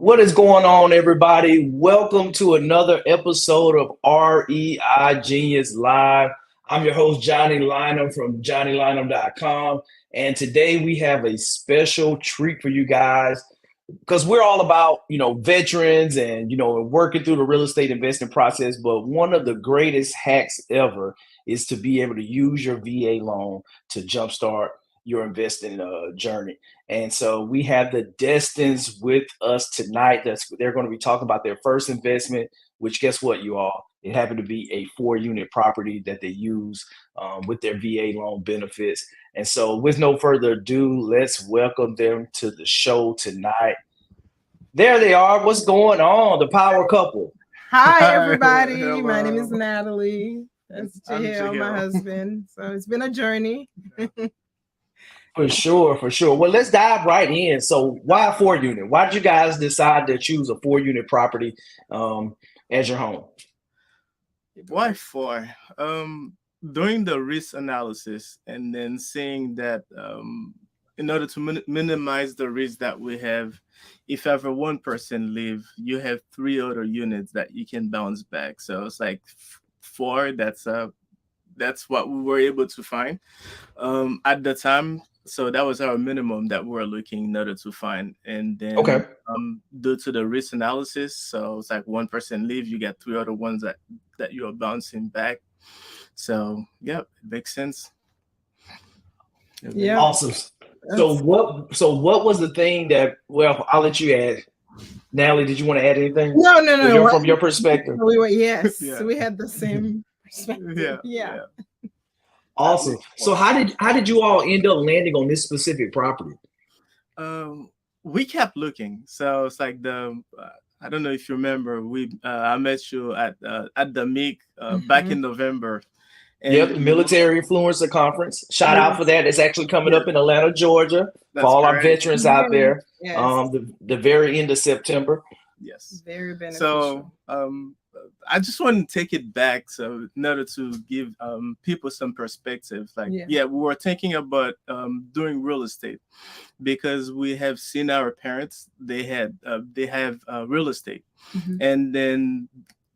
What is going on, everybody? Welcome to another episode of REI Genius Live. I'm your host, Johnny Lynum from JohnnyLynum.com. And today we have a special treat for you guys because we're all about, veterans and, working through the real estate investing process. But one of the greatest hacks ever is to be able to use your VA loan to jumpstart your investing journey. And so we have the Destines with us tonight. They're going to be talking about their first investment, which guess what, you all? It happened to be a 4-unit property that they use with their VA loan benefits. And so with no further ado, let's welcome them to the show tonight. There they are. What's going on? The power couple. Hi, everybody. My name is Natalie. That's Jahel, my husband. So it's been a journey. For sure. Well, let's dive right in. So why a 4-unit? Why did you guys decide to choose a 4-unit property as your home? Why 4? Doing the risk analysis and then seeing that in order to minimize the risk that we have, if ever one person leave, you have 3 other units that you can bounce back. So it's like 4. That's what we were able to find at the time. So that was our minimum that we were looking in order to find. And then due to the risk analysis, so it's like one person leave, you get 3 other ones that you are bouncing back. So yeah, it makes sense. Yeah. Awesome. So what was the thing that, well, I'll let you add. Natalie, did you want to add anything? No. From your perspective. Yes. Yeah. So we had the same perspective. Yeah. Awesome. So how did you all end up landing on this specific property? We kept looking. So it's like I don't know if you remember, I met you at the MIC back in November. And the Military Influencer Conference. Shout out for that. It's actually coming up in Atlanta, Georgia, for all our veterans out there. Yes. The very end of September. Yes. Very beneficial. So I just want to take it back so in order to give people some perspective. We were thinking about doing real estate because we have seen our parents, they have real estate. And then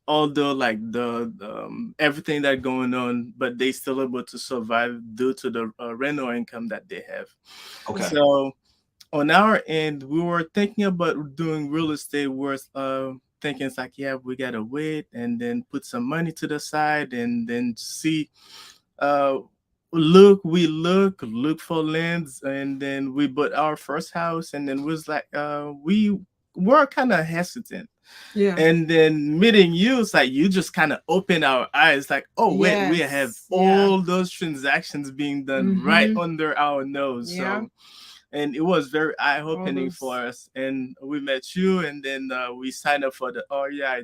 although like the everything that going on, but they still able to survive due to the rental income that they have. Okay. So on our end, we were thinking about doing real estate worth thinking it's like, we gotta wait and then put some money to the side and then see look for lands, and then we bought our first house, and then was like we were kind of hesitant. Yeah. And then meeting you, it's like you just kind of open our eyes, like, we have all those transactions being done right under our nose. Yeah. So and it was very eye-opening for us. And we met you, and then we signed up for the REI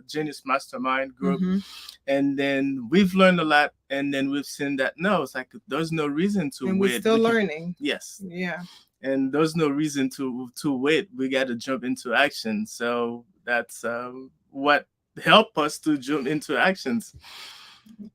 Genius Mastermind group. And then we've learned a lot, and then we've seen that it's like there's no reason to wait. And we're still learning. Yes. Yeah. And there's no reason to wait. We got to jump into action. So that's what helped us to jump into actions.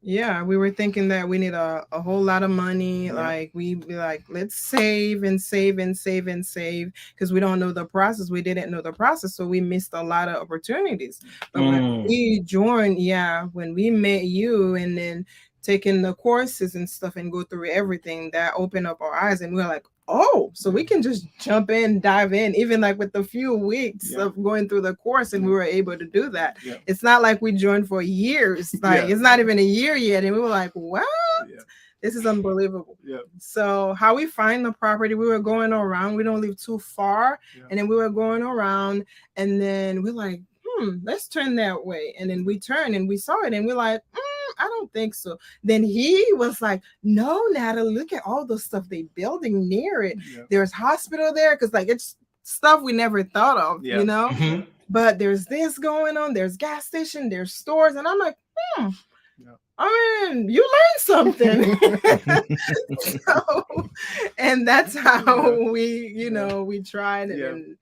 Yeah, we were thinking that we need a whole lot of money. Yeah. Like we be like, let's save and save because we don't know the process. We didn't know the process, so we missed a lot of opportunities. But when we joined, when we met you and then taking the courses and stuff and go through everything, that opened up our eyes, and we were like, so we can just jump in, dive in, even like with the few weeks of going through the course, and we were able to do that. Yeah. It's not like we joined for years. Like it's not even a year yet. And we were like, what? Yeah. This is unbelievable. Yeah. So how we find the property, we were going around. We don't live too far. Yeah. And then we were going around, and then we're like, let's turn that way. And then we turned and we saw it, and we're like, I don't think so. Then he was like, no, Natalie, look at all the stuff they building near it. Yeah. There's hospital there, because like it's stuff we never thought of, you know. But there's this going on, there's gas station, there's stores, and I'm like, I mean, you learned something. And that's how we tried it. And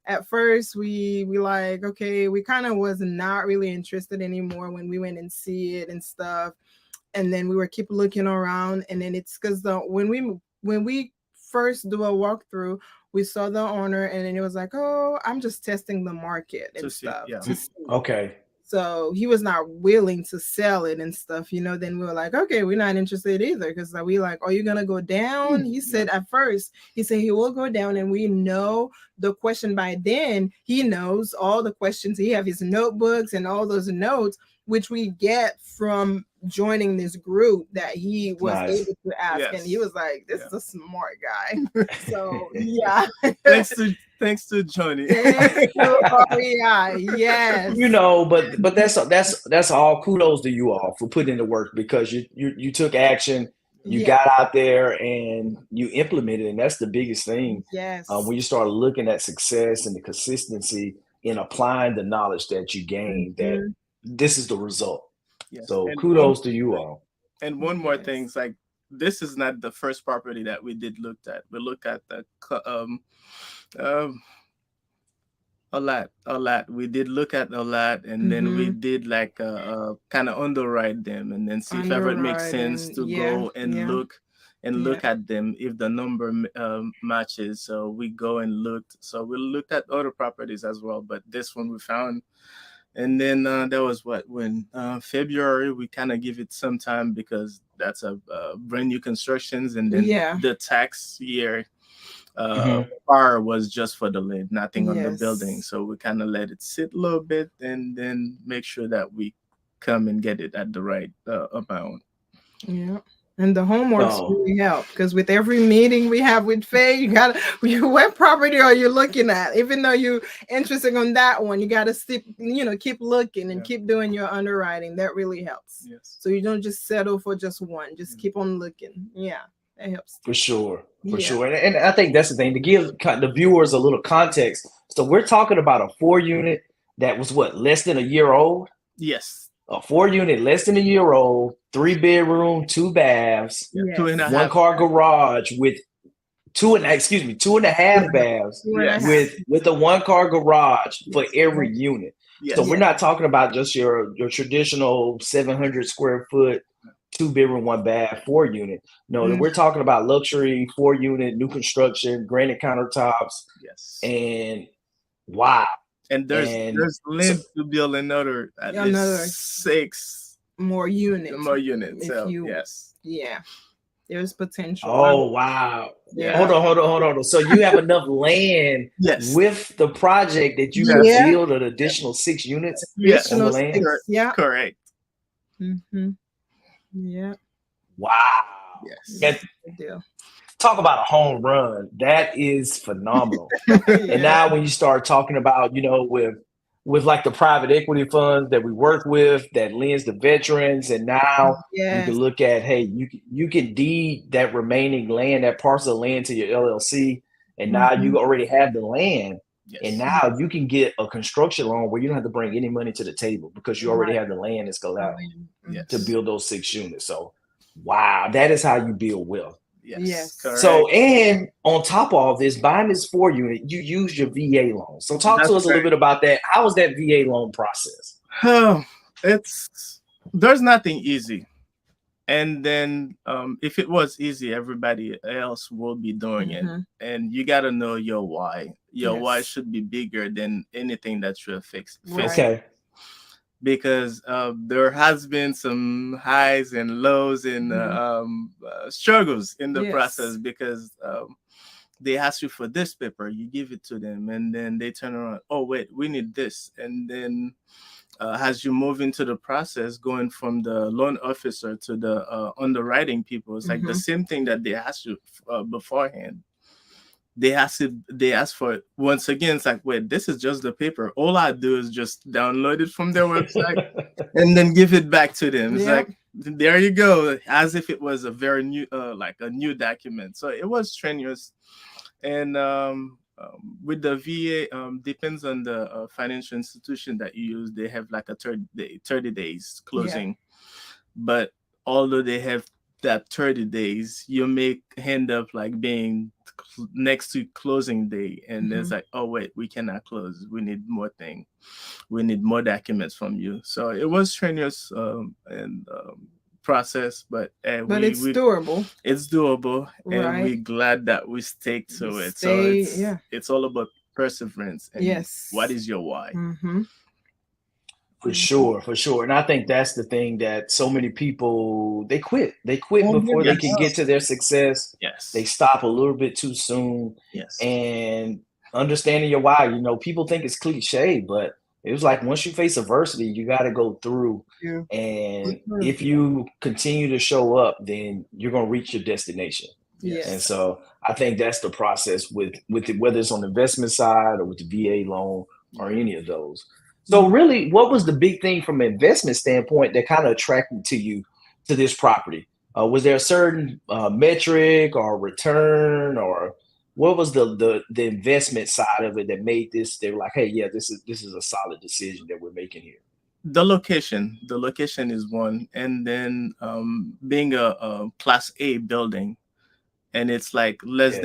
at first we like, okay, we kind of was not really interested anymore when we went and see it and stuff. And then we were keep looking around, and then it's because when we first do a walkthrough, we saw the owner, and then it was like, oh, I'm just testing the market and To see, stuff yeah. to see. Okay. So he was not willing to sell it and stuff, then we were like, okay, we're not interested either, because we like, are you gonna go down? He said at first, he said he will go down, and we know the question by then. He knows all the questions. He have his notebooks and all those notes, which we get from joining this group that he was able to ask, and he was like, "This is a smart guy." So yeah, thanks to Johnny. Thanks to REI, yes. But that's all. Kudos to you all for putting in the work, because you took action. You got out there and you implemented, and that's the biggest thing. Yes. When you start looking at success and the consistency in applying the knowledge that you gained, that this is the result. Yes. So And kudos to you all. And one more thing, it's like, this is not the first property that we did looked at. We looked at the a lot. We did look at a lot, and then we did like kind of underwrite them, and then see if ever it makes sense to go and look at them if the number matches. So we go and looked. So we looked at other properties as well, but this one we found. And then that was when February, we kind of give it some time, because that's a brand new constructions, and then the tax year bar was just for the lid, nothing on the building. So we kind of let it sit a little bit, and then make sure that we come and get it at the right amount. Yeah. And the homeworks really help, because with every meeting we have with Faye, you gotta, what property are you looking at? Even though you're interested on that one, you gotta keep looking and keep doing your underwriting. That really helps. Yes. So you don't just settle for just one. Just keep on looking. Yeah, that helps. For sure. And I think that's the thing, to give the viewers a little context. So we're talking about a 4-unit that was less than a year old? Yes. A 4-unit less than a year old, 3-bedroom, 2 baths, 1-car garage with 2.5 baths with a 1-car garage for every unit. So we're not talking about just your traditional 700 square foot 2-bedroom, 1-bath, 4-unit. No, we're talking about luxury 4-unit, new construction, granite countertops. Yes. And wow. And there's land to build another at least 6 more units. So, there's potential. Oh wow! Yeah. Hold on. So you have enough land with the project that you can build an additional 6 units on the land? Yeah, correct. Yeah. Wow. Yes. Talk about a home run. That is phenomenal. And now when you start talking about, with like the private equity funds that we work with that lends to veterans, and now you can look at, hey, you can deed that remaining land, that parcel of land, to your LLC, and now you already have the land. And now you can get a construction loan where you don't have to bring any money to the table, because you already have the land that's allowed to build those 6 units. So wow, that is how you build wealth. Yes. So, and on top of all this, buying this 4-unit, you use your VA loan. So talk to us a little bit about that. How was that VA loan process? There's nothing easy. And then if it was easy, everybody else will be doing it. And you got to know your why. Your why should be bigger than anything that you're fixing. Okay. Because there has been some highs and lows and struggles in the process, because they ask you for this paper, you give it to them, and then they turn around, oh wait, we need this. And then as you move into the process, going from the loan officer to the underwriting people, it's like the same thing that they asked you beforehand. They ask for it once again. It's like, wait, this is just the paper. All I do is just download it from their website and then give it back to them. It's like, there you go, as if it was a very new, like a new document. So it was strenuous. And with the VA, depends on the financial institution that you use. They have like a 30 days closing. But although they have that 30 days, you may end up like being next to closing day, and it's like, oh wait, we cannot close, we need more we need more documents from you. So it was strenuous, and process, but it's doable. It's doable, and Right. we're glad that we stick to it. So it's all about perseverance and yes. what is your why. Mm-hmm. For sure, for sure. And I think that's the thing that so many people they quit. They quit Oh, before yeah, they can get to their success. Yes. They stop a little bit too soon. Yes. And understanding your why, you know, people think it's cliche, but it was like once you face adversity, you got to go through. Yeah. And if you continue to show up, then you're going to reach your destination. Yes. And so I think that's the process with it, whether it's on the investment side or with the VA loan or any of those. So really, what was the big thing from an investment standpoint that kind of attracted to you to this property? Was there a certain metric or return, or what was the investment side of it that made this? They were like, hey, yeah, this is a solid decision that we're making here. The location is one, and then being a Class A building, and it's like less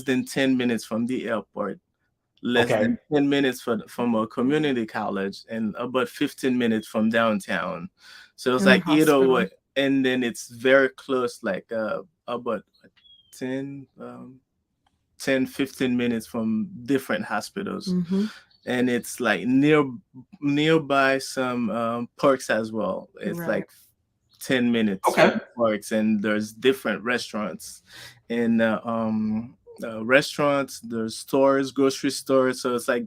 than 10 minutes from the airport. Less than 10 minutes from a community college, and about 15 minutes from downtown. So it's like either way, and then it's very close, like about 10 15 minutes from different hospitals. And it's like nearby some parks as well. It's like 10 minutes parks, and there's different restaurants and restaurants, there's stores, grocery stores. So it's like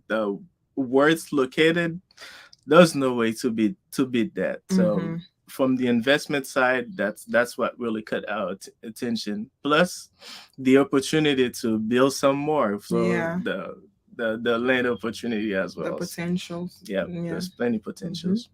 where it's located, there's no way to beat that. So from the investment side, that's what really caught our attention. Plus the opportunity to build some more. So the land opportunity as well. The potentials. Yeah, there's plenty potentials.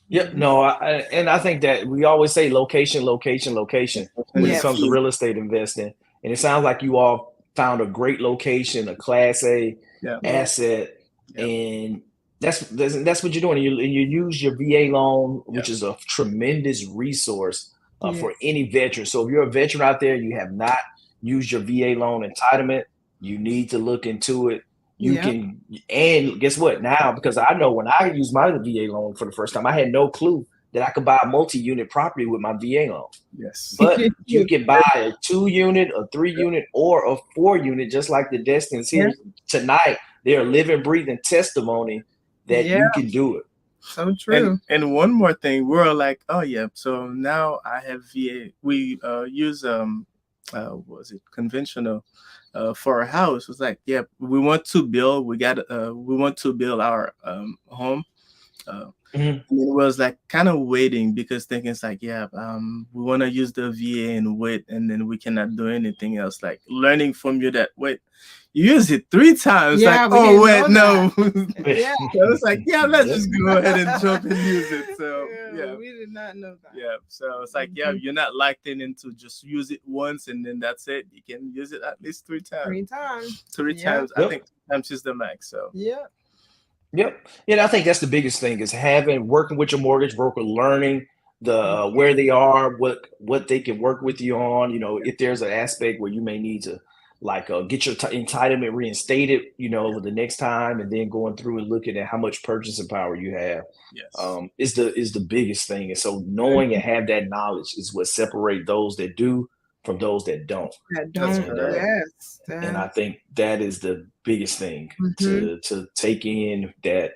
Yep. No, and I think that we always say location when it comes to real estate investing. And it sounds like you all found a great location, a Class A asset, and that's what you're doing. You use your VA loan, which is a tremendous resource for any veteran. So if you're a veteran out there, you have not used your VA loan entitlement, you need to look into it. You can, and guess what? Now, because I know when I used my VA loan for the first time, I had no clue that I could buy a multi-unit property with my VA loan. Yes. But you can buy a 2-unit, a 3-unit, or a 4-unit, just like the Destines here tonight. They're a living, breathing testimony that you can do it. So true. And one more thing, we're like, oh yeah, so now I have VA. We use what was it, conventional for our house. It was like, we want to build. We want to build our home. It was like kind of waiting, because thinking it's like, we want to use the VA and wait, and then we cannot do anything else. Like learning from you that you use it 3 times. Yeah, like, oh wait, no. So it's like, let's just go ahead and jump and use it. So we did not know that. Yeah, so it's like, you're not locked into just use it once and then that's it. You can use it at least 3 times. 3 times. I think 3 times is the max. So Yep. Yeah, I think that's the biggest thing is working with your mortgage broker, learning the where they are, what they can work with you on. You know, if there's an aspect where you may need to get your entitlement reinstated, over the next time, and then going through and looking at how much purchasing power you have is the biggest thing. And so knowing and have that knowledge is what separate those that do from those that don't. And I think that is the biggest thing to take in, that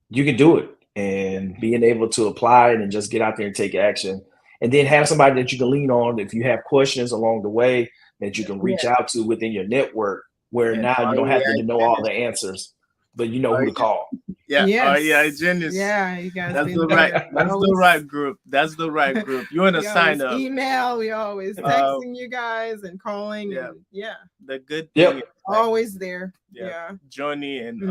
you can do it, and being able to apply it and just get out there and take action, and then have somebody that you can lean on if you have questions along the way that you can reach out to within your network, where now you don't have to know all the answers, but you know who to call. Genius. Yeah, you guys. That's the right group. That's the right group. You want to sign up. Email. We always texting you guys and calling. And, the good thing. Always there. Johnny and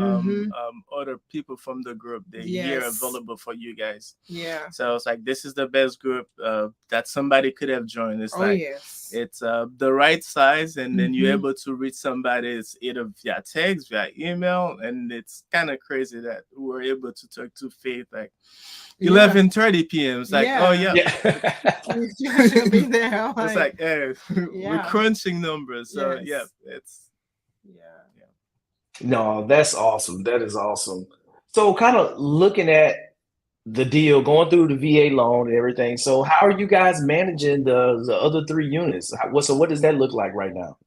other people from the group, they're here available for you guys. So it's like, this is the best group that somebody could have joined. It's it's the right size, and then you're able to reach somebody. It's either via text, via email, and it's kind of crazy that we're able to talk to Faith like 11:30 p.m. It's like, she'll be there. It's like, we're crunching numbers. So it's No, that's awesome. That is awesome. So kind of looking at the deal, going through the VA loan and everything. So how are you guys managing the other 3 units? So what does that look like right now?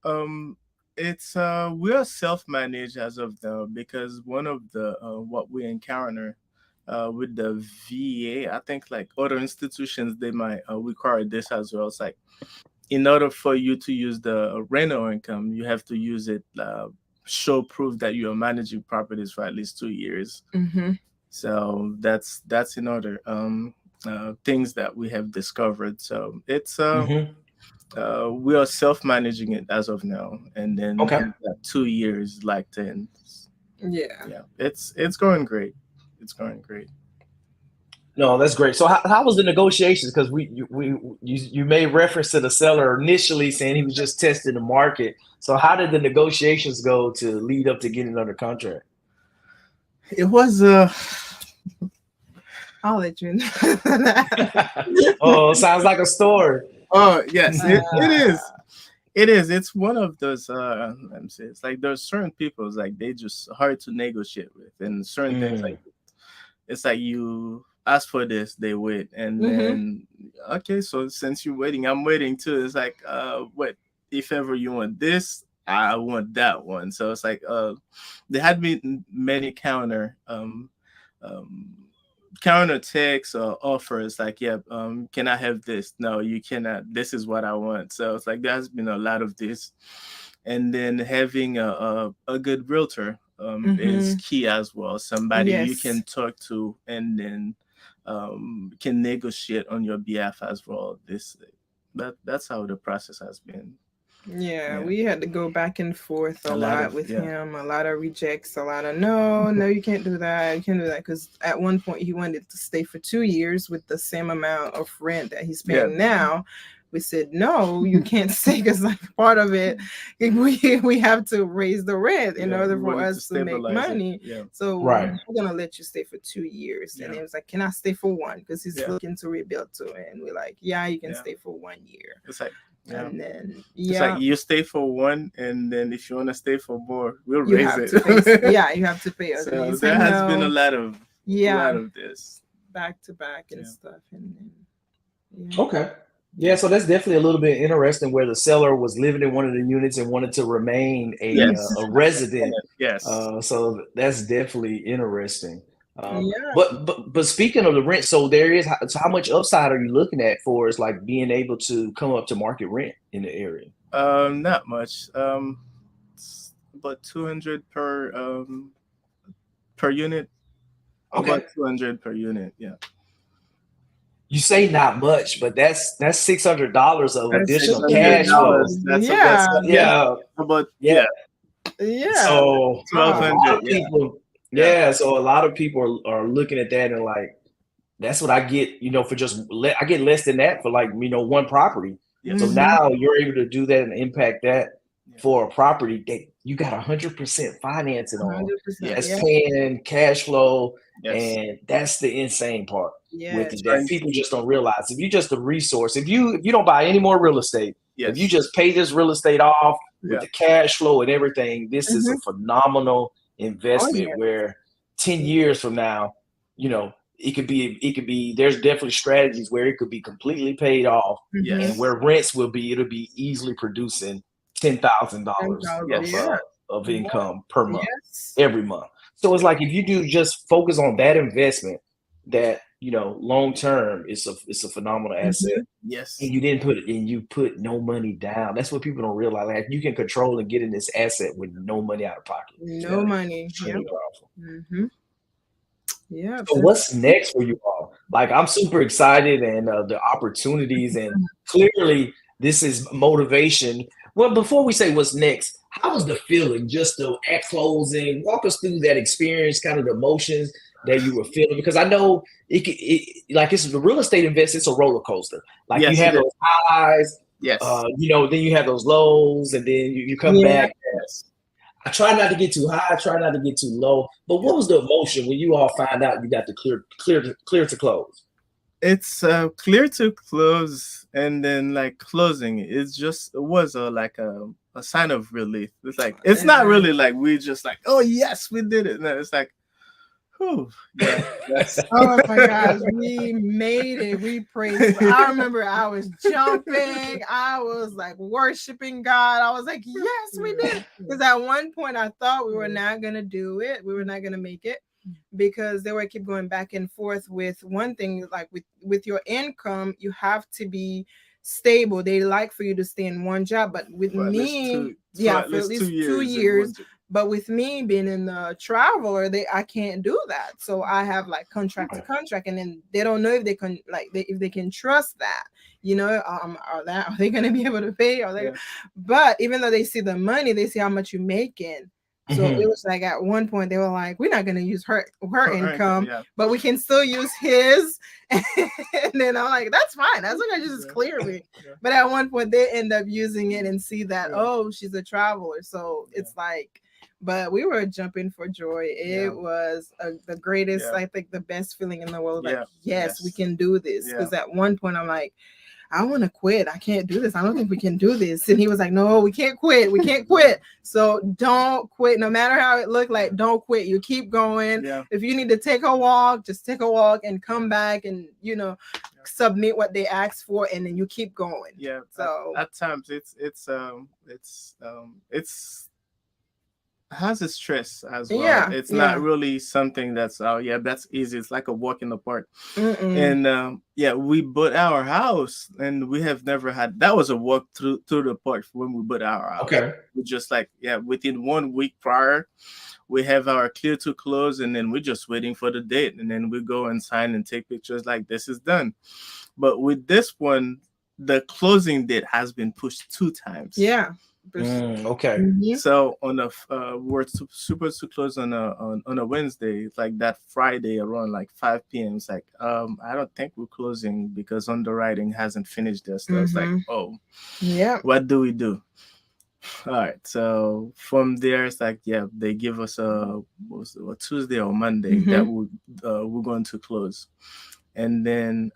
Um, it's we are self-managed as of now because one of the what we encounter with the VA, I think like other institutions they might require this as well. It's like in order for you to use the rental income, you have to use it show proof that you are managing properties for at least 2 years. Mm-hmm. So that's in order things that we have discovered. So it's Hmm. we are self-managing it as of now, and then Okay. we've got 2 years locked in. Yeah. Yeah, it's going great. It's going great. No, that's great. So how was the negotiations? Because you made reference to the seller initially saying he was just testing the market. So how did the negotiations go to lead up to getting under contract? It was I'll let you know. Oh, sounds like a story. oh yes, it Uh, is. It is. It's one of those. Let me say, it's like there's certain people. It's like they just hard to negotiate with, and certain things Mm, like it's like you ask for this, they wait, and mm-hmm. then okay, so since you're waiting, I'm waiting too. It's like what if ever you want this, I want that one. So it's like there had been many um counter texts or offers like, yeah, can I have this? No, you cannot. This is what I want. So it's like there's been a lot of this, and then having a good realtor is Mm-hmm. key as well. Somebody you Yes. can talk to and then can negotiate on your behalf as well. That's how the process has been. Yeah, Yeah, we had to go back and forth a a lot lot of with yeah. him, a lot of rejects, a lot of no, you can't do that, you can't do that. Because at one point he wanted to stay for 2 years with the same amount of rent that he's Yeah, paying now. We said no, you can't stay because like part of it, we have to raise the rent in yeah. order We for wanted to us to make stabilize it. money. Yeah, So right. we're gonna let you stay for 2 years. And yeah, he was like, "Can I stay for one?" Because he's yeah, looking to rebuild too. And we're like, "Yeah, you can yeah. stay for 1 year." It's like yeah. And then It's like yeah, you stay for one, and then if you want to stay for more, we'll you raise have it. to pay. Yeah, you have to pay us. And So he's there like, has been a no, lot of yeah, this. back to back and Yeah. stuff. And then, yeah. Okay. Yeah, Yeah. so that's definitely a little bit interesting where the seller was living in one of the units and wanted to remain Yes. a resident. Yes. So that's definitely interesting. Yeah. But speaking of the rent, so there is so how much upside are you looking at for is like being able to come up to market rent in the area? Not much. It's about 200 per unit. Okay. About 200 per unit. Yeah. You say not much, but that's $600 of That's Six additional $600. hundred cash flow. dollars. That's Yeah. yeah. Yeah, About yeah. Yeah. So twelve a Wow. lot hundred. of Yeah. people, Yeah. yeah. So a lot of people are looking at that and like, that's what I get, for I get less than that for like, one property. So Yes. Mm-hmm. now you're able to do that and impact that Yeah. for a property that you got 100% financing on. 100%. That's Yeah. Yes. paying cash flow, Yes. and that's the insane part with Yes. it that Trying people to. just don't realize. If you just a resource, if you don't buy any more real estate, if you Yes. just pay this real estate off with Yeah. the cash flow and everything, this is a Mm-hmm. phenomenal Oh, investment yeah. where 10 years from now, it could be there's definitely strategies where it could be completely paid off Mm-hmm. and Yes. where rents it'll be easily producing $10,000 10,000. of Yeah. Yeah. income per month Yes. every month. So it's like if you do just focus on that investment, that long term, it's a phenomenal asset, Mm-hmm. and Yes. you put no money down. That's what people don't realize. Like you can control and get in this asset with no money out of pocket. No Yeah. money. Extremely Yep. powerful. Mm-hmm. Yep. So what's next for you all? Like I'm super excited and the opportunities, and clearly this is motivation. Well, before we say what's next, how was the feeling just at closing? Walk us through that experience, kind of the emotions that you were feeling, because I know like it's the real estate investment. It's a roller coaster. Like you Yes. It have is. those highs, Yes. then you have those lows, and then you come Yeah. back. Yes. I try not to get too high, I try not to get too low. But Yeah. what was the emotion when you all find out you got the clear to close? It's clear to close, and then like closing it was like a sign of relief. It's like it's not Yeah. really like we just like, oh yes, we did it. No, it's like Whew, yeah, that's Oh my gosh, we made it. We praised. I remember I was jumping. I was like worshiping God. I was like, yes, we did. Because at one point I thought we were not gonna do it. We were not gonna make it because they were keep going back and forth with one thing, like with your income, you have to be stable. They like for you to stay in one job, but with for at least me, for yeah, at for at least least 2 years. 2 years. But with me being in the traveler, I can't do that. So I have like contract to contract, and then they don't know if they can if they can trust that. Are they going to be able to pay? Are they? Yeah. But even though they see the money, they see how much you're making. So it was like at one point they were like, we're not going to use her income, yeah, but we can still use his. And then I'm like, that's fine. As long as you just clear me. Yeah. But at one point they end up using it and see that, oh, she's a traveler. So it's like, but we were jumping for joy. It was the greatest, I think the best feeling in the world. Like, yes, we can do this. Because at one point I'm like, I want to quit. I can't do this. I don't think we can do this. And he was like, no, we can't quit. We can't quit. So don't quit. No matter how it looked like, don't quit. You keep going. Yeah. If you need to take a walk, just take a walk and come back and, submit what they asked for. And then you keep going. Yeah. So at times it's has a stress as well. Yeah, it's not really something that's that's easy. It's like a walk in the park. And we bought our house, and we have never had that was a walk through the park when we bought our house. Okay, we just within 1 week prior, we have our clear to close, and then we're just waiting for the date, and then we go and sign and take pictures like this is done. But with this one, the closing date has been pushed 2 times. Yeah. Okay. Mm-hmm. So on we're supposed to close on a Wednesday. It's like that Friday around like 5 p.m. It's like I don't think we're closing because underwriting hasn't finished their stuff. It's like, oh, yeah, what do we do? All right. So from there, it's like, they give us a Tuesday or Monday that we're going to close, and then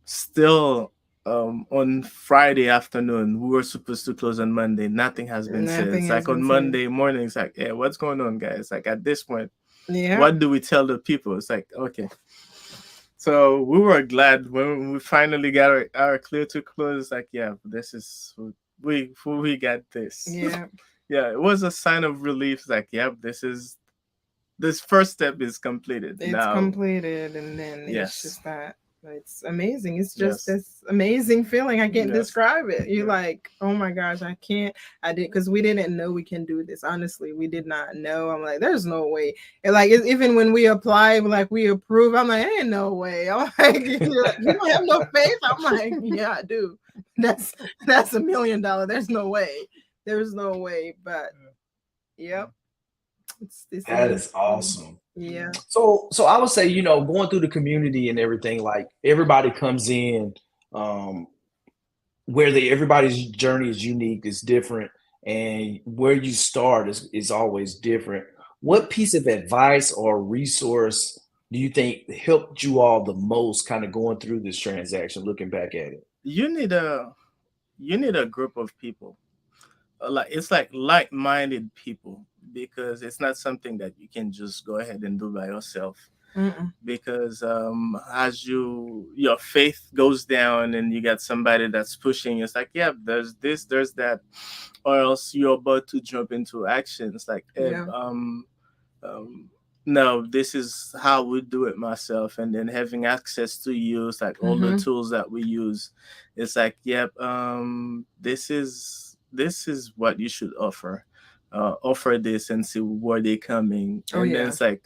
still. On Friday afternoon, we were supposed to close on Monday. Nothing has been said. It's like on Monday morning, it's like, what's going on, guys? Like at this point, what do we tell the people? It's like, okay. So we were glad when we finally got our clear to close. It's like, this is we got this. Yeah. Yeah, it was a sign of relief. It's like, this first step is completed. It's completed, and then it's just that. It's amazing. It's just this amazing feeling. I can't describe it. You're like, oh my gosh, I did, because we didn't know we can do this. Honestly, we did not know. I'm like, there's no way. And like, even when we apply, like we approve, I'm like, ain't no way. I'm like, you don't have no faith. I'm like, yeah, I do. That's $1 million. There's no way. There's no way. But yep. That is awesome. Yeah. So I would say, going through the community and everything, like everybody comes in, where everybody's journey is unique, is different, and where you start is always different. What piece of advice or resource do you think helped you all the most, kind of going through this transaction, looking back at it? You need a group of people. It's like like-minded people, because it's not something that you can just go ahead and do by yourself. Because as your faith goes down and you got somebody that's pushing, it's like, there's this, there's that, or else you're about to jump into action. It's like, no, this is how we do it myself. And then having access to use like all the tools that we use, it's like, this is what you should offer. Offer this and see where they're coming. And then it's like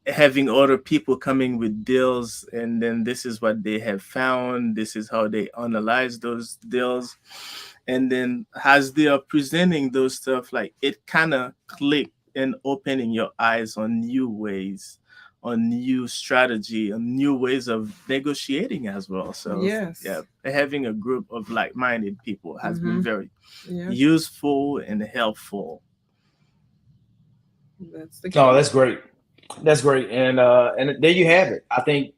having other people coming with deals, and then this is what they have found. This is how they analyze those deals. And then as they are presenting those stuff, like it kind of click and opening your eyes on new ways, on new strategy, on new ways of negotiating as well. So having a group of like-minded people has been very useful and helpful. That's great. That's great. And there you have it. I think,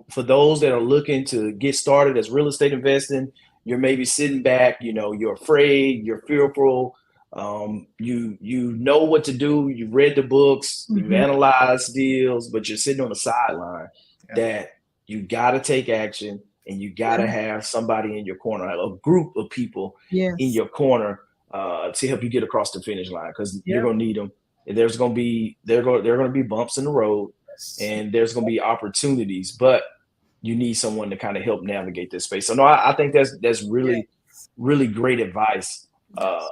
for those that are looking to get started as real estate investing, you're maybe sitting back, you're afraid, you're fearful. You know what to do. You've read the books, you've Mhm. analyzed deals, but you're sitting on the sideline. Yeah. That you got to take action, and you got to Yeah. have somebody in your corner, a group of people in Yes. your corner to help you get across the finish line, because you're Yep. gonna need them. There's gonna be there are gonna be bumps in the road, Yes. and there's gonna be opportunities, but you need someone to kind of help navigate this space. So no, I think that's really Yes. really great advice uh, Yes.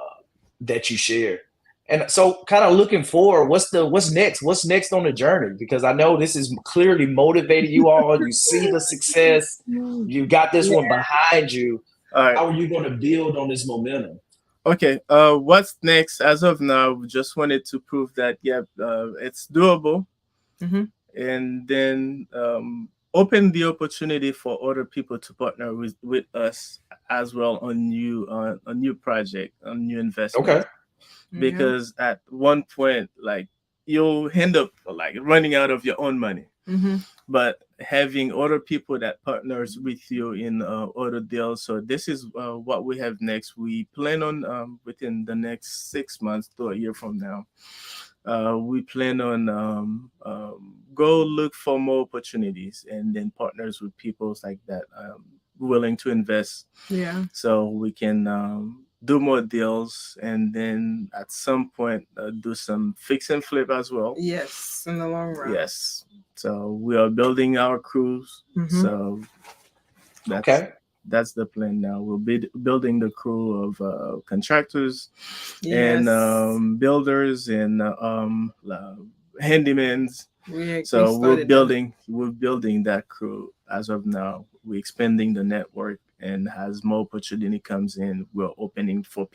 that you share. And so, kind of looking forward, what's next? What's next on the journey? Because I know this is clearly motivated you all. You see the success. You got this Yeah. one behind you. All right. How are you going to build on this momentum? Okay. What's next? As of now, we just wanted to prove that it's doable, Mhm. and then open the opportunity for other people to partner with us as well on new project, on new investment. Okay. Yeah. Because at one point, like, you'll end up like running out of your own money. Mhm. But having other people that partners with you in other deals. So this is what we have next. We plan on within the next 6 months to a year from now. We plan on go look for more opportunities and then partners with people like that willing to invest, Yeah. so we can do more deals, and then at some point do some fix and flip as well. Yes. In the long run. Yes. So we are building our crews. Mhm. So that's Okay. that's the plan now. We'll be building the crew of contractors and Yes. builders and handymans. We So we're started that. building that crew as of now. We're expanding the network, and as more opportunity comes in, we're opening for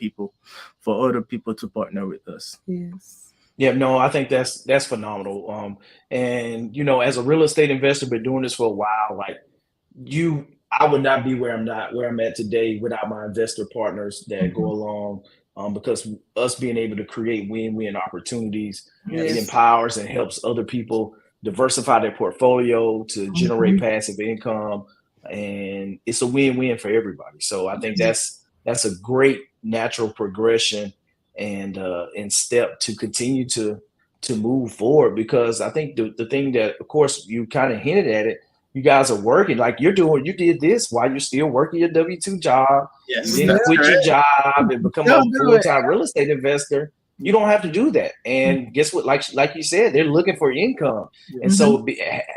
other people to partner with us. Yes. Yeah, no, I think that's phenomenal. And as a real estate investor, been doing this for a while. Like you, I would not be where I'm at today without my investor partners that go Mhm. along. Because us being able to create win-win opportunities, it Yes. Yes. empowers and helps other people diversify their portfolio to generate Mhm. passive income, and it's a win-win for everybody. So I think Yes. that's a great natural progression and step to continue to move forward, because I think the thing that, of course, you kind of hinted at it, you guys are working, like you did this while you're still working your W-2 job. You Yes, didn't Yeah. that's quit your correct. job and become Still a do it. full-time real estate investor. You don't have to do that. And guess what? Like you said, they're looking for income. And Yes. Mhm. so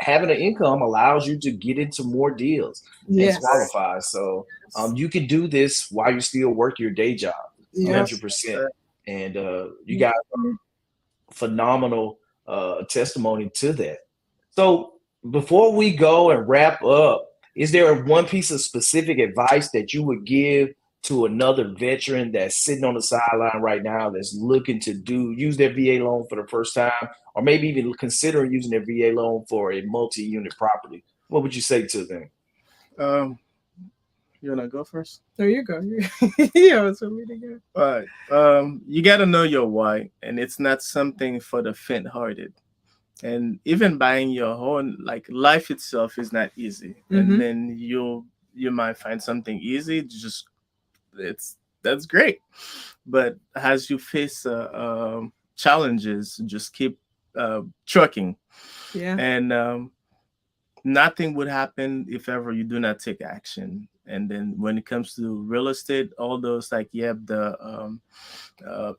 having an income allows you to get into more deals and Yes. qualify. So you can do this while you still work your day job, Yep. Yes, that's 100%. correct. And you got phenomenal testimony to that. So before we go and wrap up, is there one piece of specific advice that you would give to another veteran that's sitting on the sideline right now, that's looking to use their VA loan for the first time, or maybe even considering using their VA loan for a multi-unit property? What would you say to them? Um, you wanna go first? There you go. Yeah, it's for me to go. All right. You gotta know your why, and it's not something for the faint-hearted. And even buying your own, like, life itself is not easy. And Mhm. then you might find something easy. Just it's that's great, but as you face challenges, just keep trucking, Yeah. and nothing would happen if ever you do not take action. And then when it comes to real estate, all those, like, the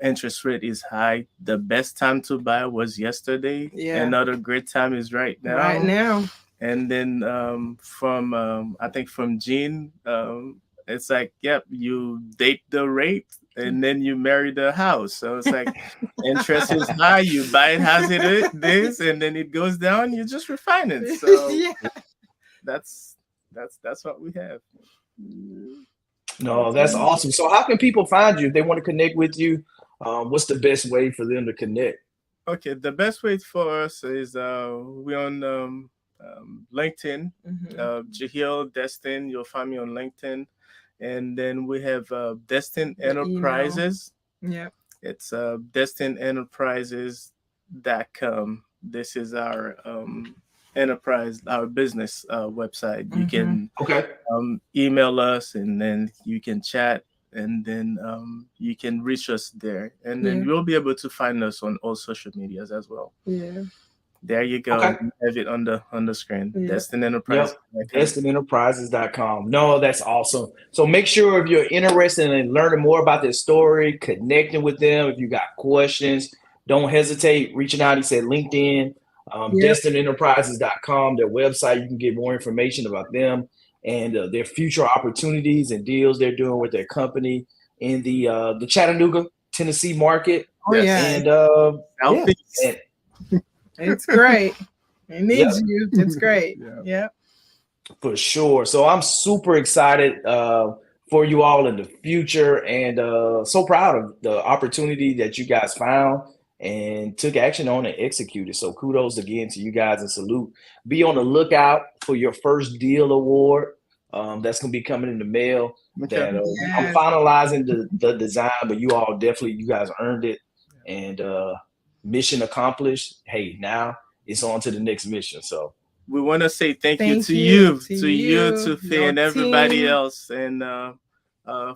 interest rate is high. The best time to buy was yesterday. Yeah. Another great time is right Right now. now. And then from I think from Gene, it's like, yep, you date the rate and then you marry the house. So it's like interest is high, you buy it as this, and then it goes down, you just refine it. So Yeah. that's that's what we have. No, That's that's right. awesome. So how can people find you if they want to connect with you? What's the best way for them to connect? Okay, the best way for us is we're on LinkedIn, Mhm. Jahil Destin. You'll find me on LinkedIn, and then we have Destin The email. Enterprises. Yep. It's destinenterprises.com. This is our enterprise, our business website. You Mhm. can Okay. email us, and then you can chat. and then you can reach us there, and then you'll be able to find us on all social medias as well. Yeah. There you go. Okay. You have it on the screen. Yep. Destin Enterprise. Yep. Destinenterprises.com. No, that's awesome. So make sure if you're interested in learning more about this story, connecting with them, if you got questions, don't hesitate reaching out. He said LinkedIn, Destinenterprises.com, their website. You can get more information about them and their future opportunities and deals they're doing with their company in the Chattanooga, Tennessee market. Oh yeah. And Southeast. It's great. It needs you. It's great. Yeah. For sure. So I'm super excited for you all in the future, and so proud of the opportunity that you guys found and took action on and executed. So kudos again to you guys and salute. Be on the lookout for your first deal award. That's going to be coming in the mail. Okay. I'm finalizing the design, but you guys earned it. And mission accomplished. Hey, now it's on to the next mission. So we want to say thank you to you, to Faye, and everybody team. else, and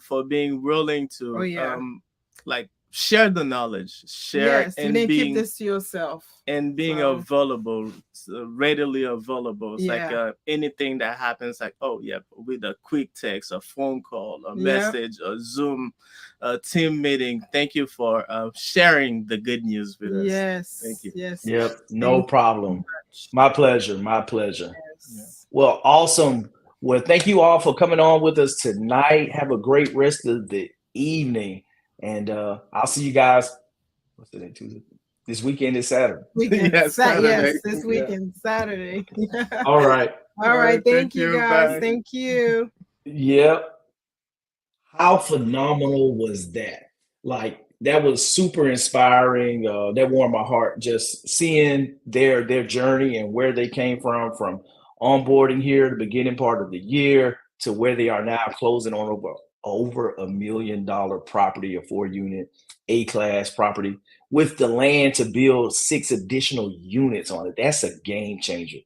for being willing to like share the knowledge, share and you didn't keep this to yourself, and being available, readily available. It's like anything that happens, like with a quick text, a phone call, a message, a Zoom, a team meeting. Thank you for sharing the good news with us. Yes, thank you. Yes, yep, no problem. My pleasure. Yes. Well, awesome. Well, thank you all for coming on with us tonight. Have a great rest of the evening. And I'll see you guys. What's the day? Tuesday. This weekend is Saturday. Yes, this weekend, Saturday. All right. All right. Thank you, guys. Bye. Thank you. Yep. How phenomenal was that? Like, that was super inspiring. That warmed my heart, just seeing their journey and where they came from onboarding here, the beginning part of the year, to where they are now, closing on over $1 million property, a 4-unit A-class property, with the land to build 6 additional units on it. That's a game changer.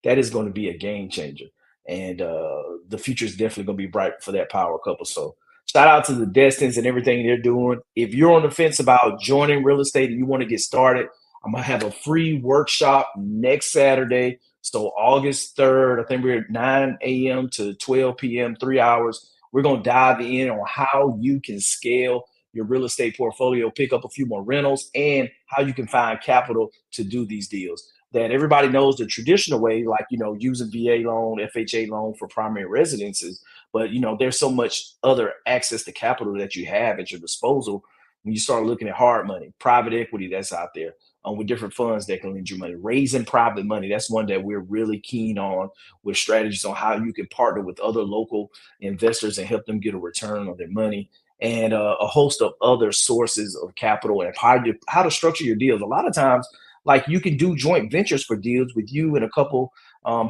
That is going to be a game changer. And the future is definitely going to be bright for that power couple. So shout out to the Destines and everything they're doing. If you're on the fence about joining real estate and you want to get started, I'm going to have a free workshop next Saturday. So August 3rd, I think we're at 9 a.m. to 12 p.m., 3 hours. We're going to dive in on how you can scale your real estate portfolio, pick up a few more rentals, and how you can find capital to do these deals. That everybody knows the traditional way, like, using VA loan, FHA loan for primary residences. But, there's so much other access to capital that you have at your disposal when you start looking at hard money, private equity that's out there with different funds that can lend you money. Raising private money, that's one that we're really keen on, with strategies on how you can partner with other local investors and help them get a return on their money, and a host of other sources of capital and how to structure your deals. A lot of times, like, you can do joint ventures for deals with you and a couple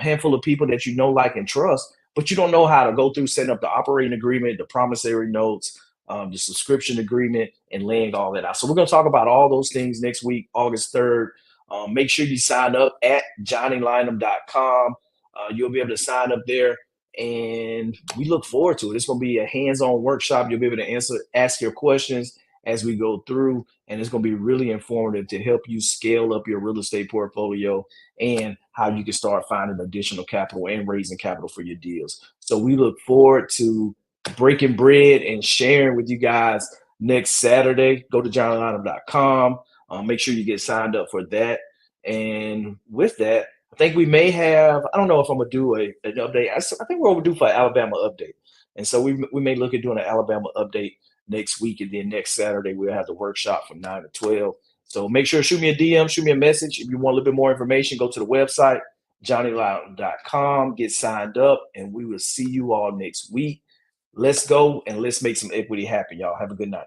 handful of people that you know, like, and trust, but you don't know how to go through setting up the operating agreement, the promissory notes, the subscription agreement, and laying all that out. So we're going to talk about all those things next week, August 3rd. Make sure you sign up at johnnylynum.com. You'll be able to sign up there, and we look forward to it. It's going to be a hands-on workshop. You'll be able to ask your questions as we go through, and it's going to be really informative to help you scale up your real estate portfolio and how you can start finding additional capital and raising capital for your deals. So we look forward to breaking bread and sharing with you guys next Saturday. Go to johnnylynum.com. Make sure you get signed up for that. And with that, I think we may have, I don't know if I'm going to do an update. I think we're overdue for an Alabama update. And so we may look at doing an Alabama update next week. And then next Saturday, we'll have the workshop from 9 to 12. So make sure to shoot me a DM, shoot me a message. If you want a little bit more information, go to the website, johnnylynum.com, get signed up, and we will see you all next week. Let's go and let's make some equity happen, y'all. Have a good night.